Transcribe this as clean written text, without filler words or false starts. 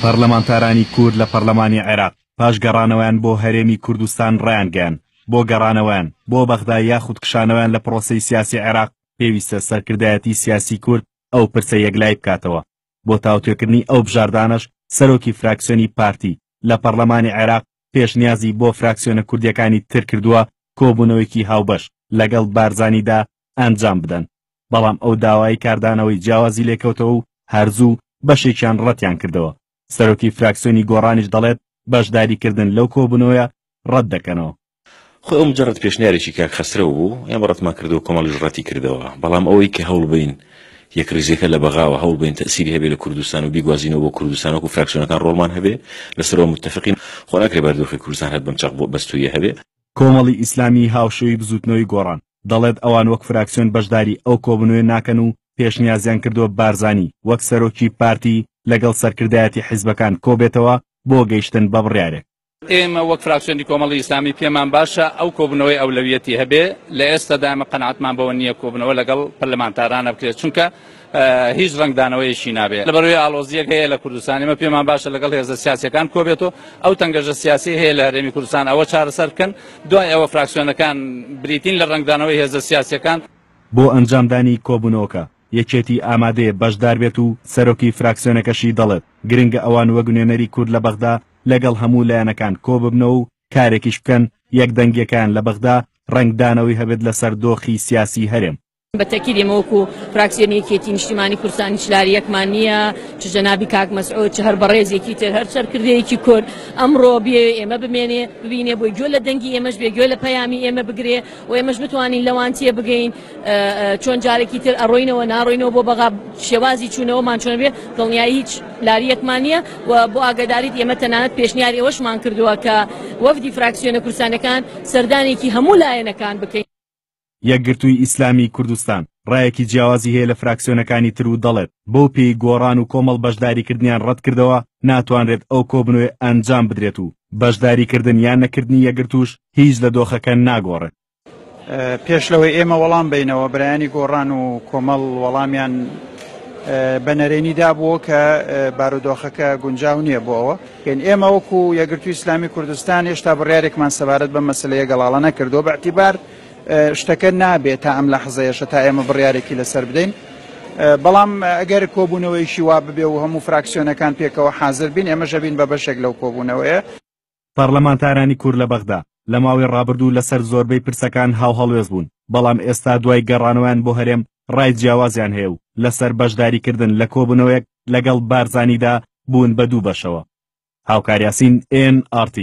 پەرلەمانتارانی کورد لە پەرلەمانی عێراق پاش گەڕانەوەیان بۆ هەرێمی کوردستان ڕایانگەیاند بۆ گەڕانەوەیان بۆ بەغدا یاخود کشانەوەیان لە پرۆسەی سیاسی عێراق پێویستە سەرکردایەتی سیاسی کورد ئەو پرسە یەکلای بکاتەوە. بۆ تاوتوێکردنی ئەو بژاردانەش سەرۆکی فراکسیۆنی پارتی لە پەرلەمانی عێراق پێشنیازی بۆ فراکسیۆنە کوردیەکانی تر کردووە کۆبوونەوەیەکی هاوبەش لەگەڵ بارزانیدا ئەنجام بدەن، بەڵام ئەو داوای کاردانەوەی جیاوازی لێکەوتەوە و هەرزوو بەشێکیان ڕەتیان کردەوە. سەرۆکی فراکسیۆنی گۆڕانیش دەڵێت بەشداریکردن لەو کۆبوونەوەیە ڕەت دەکەنەوە. خۆ ئەو مجرد پێشنیارێکی کاک خەسرەوە بوو ئێمە ڕەتمان کردەوە کۆمەڵیش ڕەتی کردەوە، بەڵام ئەوەی کە هەوڵ بین یەک ڕیزەکە لە بەغاوە هەوڵ بین تەسیری هەبێ لە کوردستان و بیگوازینەوە بۆ کوردستان وەکو فراکسیۆنەکان ڕۆڵمان هەبێ لەسەرەوە متتەفقین خۆ ناکرێ بەردۆخی کوردستان هەر بەم چاق بۆ بەستویە هەبێ. کۆمەڵی ئیسلامی هاوشێوی بزوتنەوەی گۆڕان دەڵێت ئەوان وەک فراکسیۆن بەشداری ئەو کۆبوونەوەی ناکەن و پێشنیازیان کردووە بارزانی وەک سەرۆکی پارتی لەگەڵ سەرکردایەتی حیزبەکان کۆبێتەوە بۆ گەیشتن بە بڕیارێک. ئێمە وەک فراکسیۆنی کۆمەڵی ئیسلامی پێمان باشە ئەو کۆبوونەوەی ئەولەویەتی هەبێ لە ئێستادا ئێمە قەناعەتمان بەوە نییە کۆبوونەوە لەگەڵ پەرلەمانتارانە بکرێت، چونکە هیچ ڕنگدانەوەیشی نابێت لەبەرەوەی ئاڵۆزیەک هەیە لە کوردستان. ئێمە پێمان باشە لەگەڵ هێزە سیاسیەکان کۆبێتەوە ئەو تەنگەژە سیاسی هەیە لە هەرێمی کوردستان ئەوە چارەسەر بکەن، دوای ئەوە فراکسیۆنەکان بریتین لە ڕنگدانەوەی هێزە سیاسیەکان. بۆ ئەنجامدانی کۆبوونەوەکە یەکێتی ئامادەیە بەشدار بێت و سەرۆکی فراکسیۆنەکەشی دەڵێت گرنگە ئەوان وەک نوێنەری کورد لە بەغدا لەگەڵ هەموو لایەنەکان کۆببنەوە و کارێکیش بکەن یەک دەنگیەکان لە بەغدا ڕنگدانەوەی هەبێت لەسەر دۆخی سیاسی هەرێم. بەتەکید ئێمە وەکو فراکسیۆنی یەکێتی نیشتیمانی کوردستانی چلاری یەکمان نییە، چ جەنابی کاک مەسعود چ هەر بەڕێزێکی تر هەر سەرکردەیەکی کورد ئەمڕۆ بێ ئێمە ببینێ بۆی گوێ لە دەنگی ئێمەش بێ گوێ لە پەیامی ئێمە بگرێ و ئێمەش بتوانین لەوان تێ بگەین چۆن جارێکی تر ئەڕۆینەوە ناڕۆینەوە بۆ بەغا شێوازی چوونەوەمان چۆن بێ دڵنیایی هیچ لاریەکمان نییە و بۆ ئاگاداریت ئێمە تەنانەت پێشنیاری ئەوەشمان کردووە کە وەفدی فراکسیۆنە کوردستانەکان سەردانێکی هەموو لایەنەکان بکەین. یەکگرتووی ئیسلامی کوردستان ڕایەکی جیاوازی هەیە لە فراکسیۆنەکانی تر و دەڵێت بۆ پێی گۆڕان و کۆمەڵ بەشداریکردنیان ڕەت کردەوە ناتوانرێت ئەو کۆبنەوەی ئەنجام بدرێت و بەشداریکردن یان نەکردنی یەکگرتووش هیچ لە دۆخەکە ناگۆڕێت. پێش لەوەی ئێمە وەڵام بینەوە بەرایانی گۆڕان و کۆمەڵ وەڵامیان بەنەرێنی دابووە کە بارودۆخەکە گونجاو نییە بۆەوە ئێمە وەکو یەکگرتووی ئیسلامی کوردستان هێشتا بڕیارێکمان سەبارەت بە مەسەلەیە گەڵاڵە نەکردەوە بەعتیبار شتەکە نابێت تا ئەم لە حەزەیەشە تا ئێمە بڕیارێکی لەسەر بدەین، بەڵام ئەگەر کۆبوونەوەیشی وا ببێ و هەموو فراکسیۆنەکان پێکەوە حازر بین ئێمەش بین بە بەشێک لەو کۆبوونەوەیە. پەرلەمانتارانی کورد لە بەغدا لە ماوەی ڕابردوو لەسەر زۆربەی پرسەکان هاوهەڵوێز بوون، بەڵام ئێستا دوای گەڕانەوەیان بۆ هەرێم ڕای جیاوازیان هەیە و لەسەر بەشداریکردن لە کۆبوونەوەیەک لەگەڵ بارزانیدا بوون بە دوو بەشەوە. هاوکار یاسین NRT